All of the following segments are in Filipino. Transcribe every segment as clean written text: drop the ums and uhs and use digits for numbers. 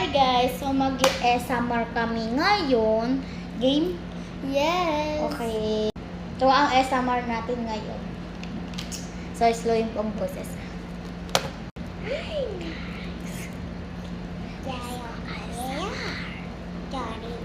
Hi guys! So mag-SMR kami ngayon. Game? Yes. Okay. Ito ang SMR natin ngayon. So, slow yung pong boses. Hi guys. Jaya Alea. Dari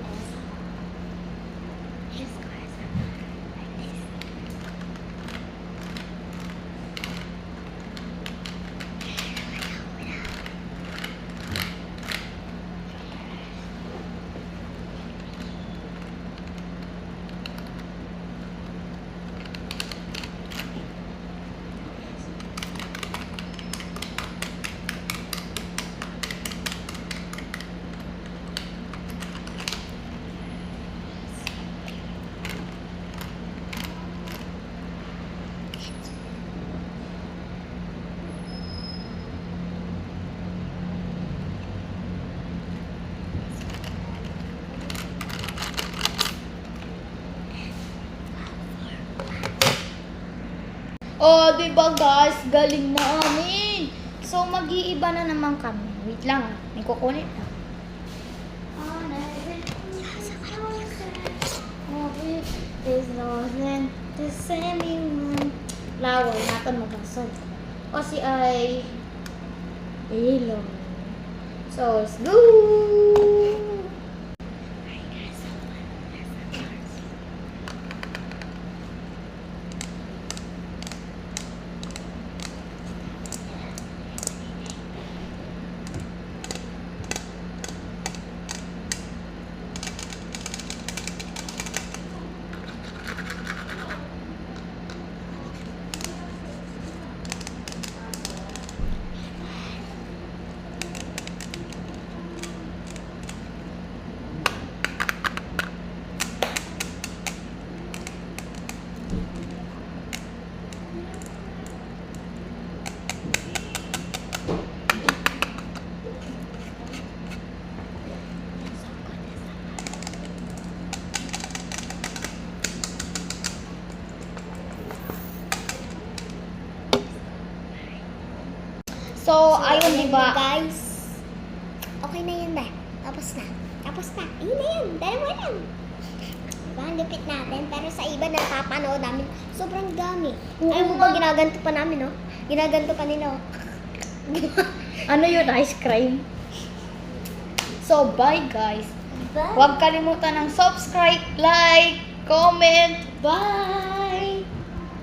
Oh, diba guys? Galing namin! So, mag-iiba na naman kami. Wait lang ah. May kukunin na. There's nothing to send me. Flower, natin mabasag. O si ay ilong. So, let's go! So, ayun, diba? Guys. Okay na yun ba? Tapos na. Ayun na yun. Dalawa lang. Diba? Ang lupit natin. Pero sa iba na napapanood namin, sobrang dami. Ay mo ba ginaganto pa namin, no? Ginaganto pa nila, oh. Ano yun? Ice cream? So, bye guys. Bye. Huwag kalimutan ng subscribe, like, comment. Bye!